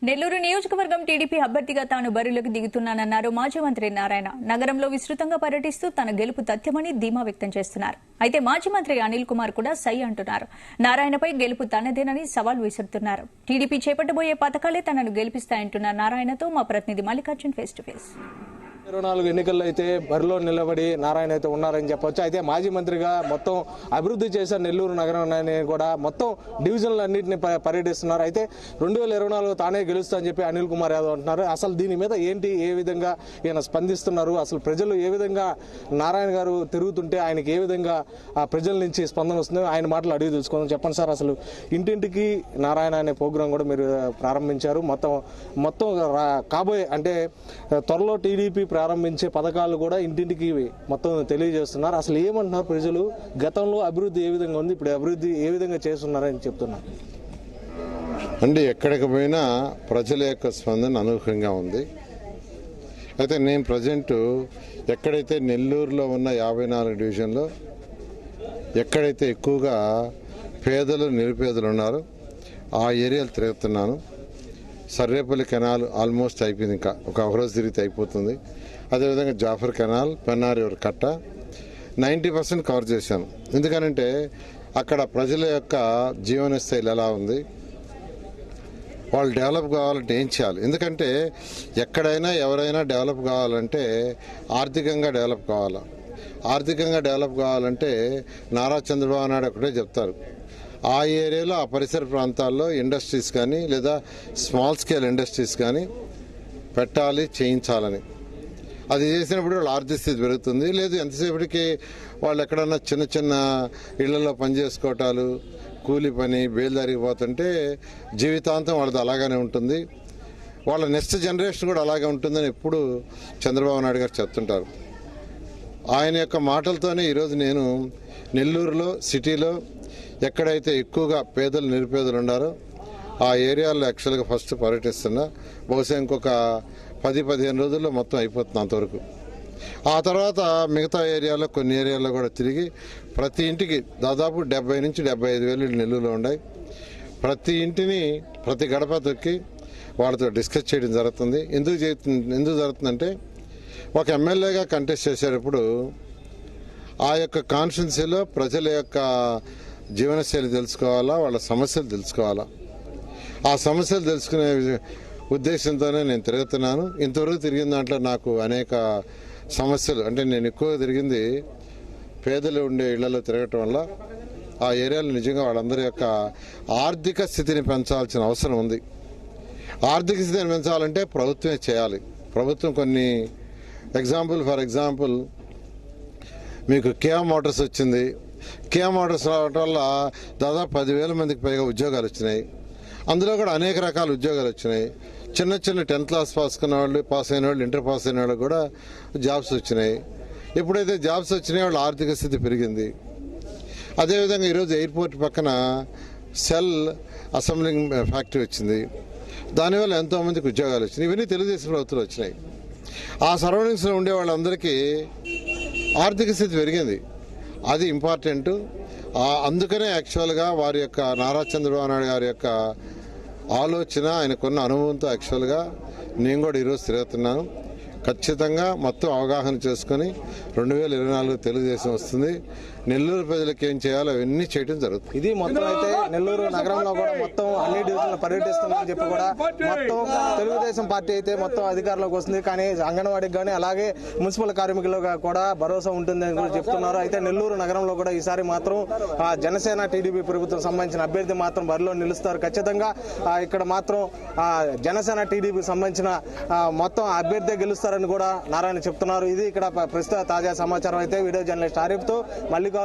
నెల్లూరు నియోజకవర్గం టీడీపీ అభ్యర్థిగా తాను బరిలోకి దిగుతున్నానన్నారు మాజీ మంత్రి నారాయణ. నగరంలో విస్తృతంగా పర్యటిస్తూ తన గెలుపు తథ్యమని ధీమా వ్యక్తం చేస్తున్నారు. అయితే మాజీ మంత్రి అనిల్ కుమార్ కూడా సై అంటున్నారు. నారాయణపై గెలుపు తనదేనని సవాల్ విసురుతున్నారు. టీడీపీ చేపట్టబోయే పథకాలే తనను గెలిపిస్తాయంటున్న నారాయణతో మా ప్రతినిధి మల్లికార్జున్ ఫేస్ టు ఫేస్. 24 ఎన్నికల్లో అయితే బరిలో నిలబడి నారాయణ అయితే ఉన్నారని చెప్పొచ్చు. అయితే మాజీ మంత్రిగా మొత్తం అభివృద్ధి చేశారు నెల్లూరు నగరాన్ని కూడా, మొత్తం డివిజన్లు అన్నింటినీ పర్యటిస్తున్నారు. అయితే 2024 తానే గెలుస్తా అని చెప్పి అనిల్ కుమార్ యాదవ్ అంటున్నారు. అసలు దీని మీద ఏంటి, ఏ విధంగా ఈయన స్పందిస్తున్నారు, అసలు ప్రజలు ఏ విధంగా నారాయణ గారు తిరుగుతుంటే ఆయనకి ఏ విధంగా ఆ ప్రజల నుంచి స్పందన వస్తుంది, ఆయన మాటలు అడిగి తెలుసుకుందాం. చెప్పండి సార్, అసలు ఇంటింటికి నారాయణ అనే ప్రోగ్రాం కూడా మీరు ప్రారంభించారు. మొత్తం కాబోయే అంటే త్వరలో టీడీపీ ప్రారంభించే పథకాలు కూడా ఇంటింటికి మొత్తం తెలియజేస్తున్నారు. అసలు ఏమంటున్నారు ప్రజలు, గతంలో అభివృద్ధి ఏ విధంగా ఉంది, ఇప్పుడు అభివృద్ధి ఏ విధంగా చేస్తున్నారని చెప్తున్నారు. అంటే ఎక్కడికి పోయినా ప్రజల యొక్క స్పందన అనూహ్యంగా ఉంది. అయితే నేను ప్రజెంట్ ఎక్కడైతే నెల్లూరులో ఉన్న 54 డివిజన్లో ఎక్కడైతే ఎక్కువగా పేదలు నిరుపేదలు ఉన్నారో ఆ ఏరియాలు తిరుగుతున్నాను. సర్వేపల్లి కెనాల్ ఆల్మోస్ట్ అయిపోయింది, ఇంకా ఒక రోజు తిరిగితే అయిపోతుంది. అదేవిధంగా జాఫర్ కెనాల్, పెన్నారి కట్ట 90% కవర్ చేశాను. ఎందుకనంటే అక్కడ ప్రజల యొక్క జీవన స్థాయిలు ఎలా ఉంది, వాళ్ళు డెవలప్ కావాలంటే ఏం చేయాలి. ఎందుకంటే ఎక్కడైనా ఎవరైనా డెవలప్ కావాలంటే ఆర్థికంగా డెవలప్ కావాలి. ఆర్థికంగా డెవలప్ కావాలంటే నారా చంద్రబాబు నాయుడు ఒకటే చెప్తారు, ఆ ఏరియాలో ఆ పరిసర ప్రాంతాల్లో ఇండస్ట్రీస్ కానీ లేదా స్మాల్ స్కేల్ ఇండస్ట్రీస్ కానీ పెట్టాలి, చేయించాలని. అది చేసినప్పుడు వాళ్ళ ఆర్థిక స్థితి పెరుగుతుంది. లేదు ఎంతసేపటికి వాళ్ళు ఎక్కడన్నా చిన్న చిన్న ఇళ్లలో పని చేసుకోవటాలు, కూలి పని, బేల్దారిగిపోతుంటే జీవితాంతం వాళ్ళది అలాగనే ఉంటుంది. వాళ్ళ నెక్స్ట్ జనరేషన్ కూడా అలాగే ఉంటుందని ఎప్పుడు చంద్రబాబు నాయుడు గారు చెప్తుంటారు. ఆయన యొక్క మాటలతోనే ఈరోజు నేను నెల్లూరులో సిటీలో ఎక్కడైతే ఎక్కువగా పేదలు నిరుపేదలు ఉన్నారో ఆ ఏరియాలో యాక్చువల్గా ఫస్ట్ పర్యటిస్తున్నా. బహుశా ఇంకొక 10-15 రోజుల్లో మొత్తం అయిపోతుంది అంతవరకు. ఆ తర్వాత మిగతా ఏరియాలో కొన్ని ఏరియాల్లో కూడా తిరిగి ప్రతి ఇంటికి దాదాపు 70 నుంచి 75 వేలు నెల్లూరులో ఉన్నాయి. ప్రతి ఇంటిని ప్రతి గడప తొక్కి వాళ్ళతో డిస్కస్ చేయడం జరుగుతుంది. ఎందుకు జరుగుతుందంటే ఒక ఎమ్మెల్యేగా కంటెస్ట్ చేసేటప్పుడు ఆ యొక్క కాన్స్టిట్యున్సీలో ప్రజల యొక్క జీవనశైలి తెలుసుకోవాలా, వాళ్ళ సమస్యలు తెలుసుకోవాలా. ఆ సమస్యలు తెలుసుకునే ఉద్దేశంతోనే నేను తిరుగుతున్నాను. ఇంతవరకు తిరిగిన దాంట్లో నాకు అనేక సమస్యలు, అంటే నేను ఎక్కువగా తిరిగింది పేదలు ఉండే ఇళ్లలో తిరగటం వల్ల ఆ ఏరియాలో నిజంగా వాళ్ళందరి యొక్క ఆర్థిక స్థితిని పెంచాల్సిన అవసరం ఉంది. ఆర్థిక స్థితిని పెంచాలంటే ప్రభుత్వమే చేయాలి. ప్రభుత్వం కొన్ని ఫర్ ఎగ్జాంపుల్ మీకు కియా మోటార్స్ వచ్చింది. కియా మోటార్స్ రావటం వల్ల దాదాపు 10,000 మందికి పైగా ఉద్యోగాలు వచ్చినాయి. అందులో కూడా అనేక రకాల ఉద్యోగాలు వచ్చినాయి. చిన్న 10th క్లాస్ పాస్ అయిన వాళ్ళు, ఇంటర్ పాస్ అయిన వాళ్ళు కూడా జాబ్స్ వచ్చినాయి. ఎప్పుడైతే జాబ్స్ వచ్చినాయో వాళ్ళ ఆర్థిక స్థితి పెరిగింది. అదేవిధంగా ఈరోజు ఎయిర్పోర్ట్ పక్కన సెల్ అసెంబ్లింగ్ ఫ్యాక్టరీ వచ్చింది. దానివల్ల ఎంతోమందికి ఉద్యోగాలు వచ్చినాయి. ఇవన్నీ తెలుగుదేశం ప్రభుత్వం వచ్చినాయి. ఆ సరౌండింగ్స్లో ఉండే వాళ్ళందరికీ ఆర్థిక స్థితి పెరిగింది. అది ఇంపార్టెంట్. అందుకనే యాక్చువల్గా వారి యొక్క నారా చంద్రబాబు నాయుడు గారి యొక్క ఆలోచన, ఆయనకున్న అనుభవంతో యాక్చువల్గా నేను కూడా ఈరోజు తిరుగుతున్నాను. ఖచ్చితంగా మొత్తం అవగాహన చేసుకుని 2024 తెలుగుదేశం వస్తుంది. నెల్లూరు ప్రజలకు ఏం చేయాలో అవన్నీ చేయడం జరుగుతుంది. ఇది మొత్తం అయితే నెల్లూరు నగరంలో కూడా మొత్తం అన్ని డివిజన్లు పర్యటిస్తుందని చెప్పి కూడా మొత్తం తెలుగుదేశం పార్టీ అయితే మొత్తం అధికారంలోకి వస్తుంది. కానీ అంగన్వాడీకి కానీ అలాగే మున్సిపల్ కార్మికులుగా కూడా భరోసా ఉంటుందని కూడా చెప్తున్నారు. అయితే నెల్లూరు నగరంలో కూడా ఈసారి మాత్రం జనసేన టీడీపీ ప్రభుత్వం సంబంధించిన అభ్యర్థి మాత్రం బరిలో నిలుస్తారు. ఖచ్చితంగా ఇక్కడ మాత్రం జనసేన టీడీపీకి సంబంధించిన మొత్తం అభ్యర్థి గెలుస్తారని కూడా నారాయణ చెప్తున్నారు. ఇది ఇక్కడ ప్రస్తుత తాజా సమాచారం. అయితే వీడియో జర్నలిస్ట్ ఆరిఫ్తో మల్లికార్జున్.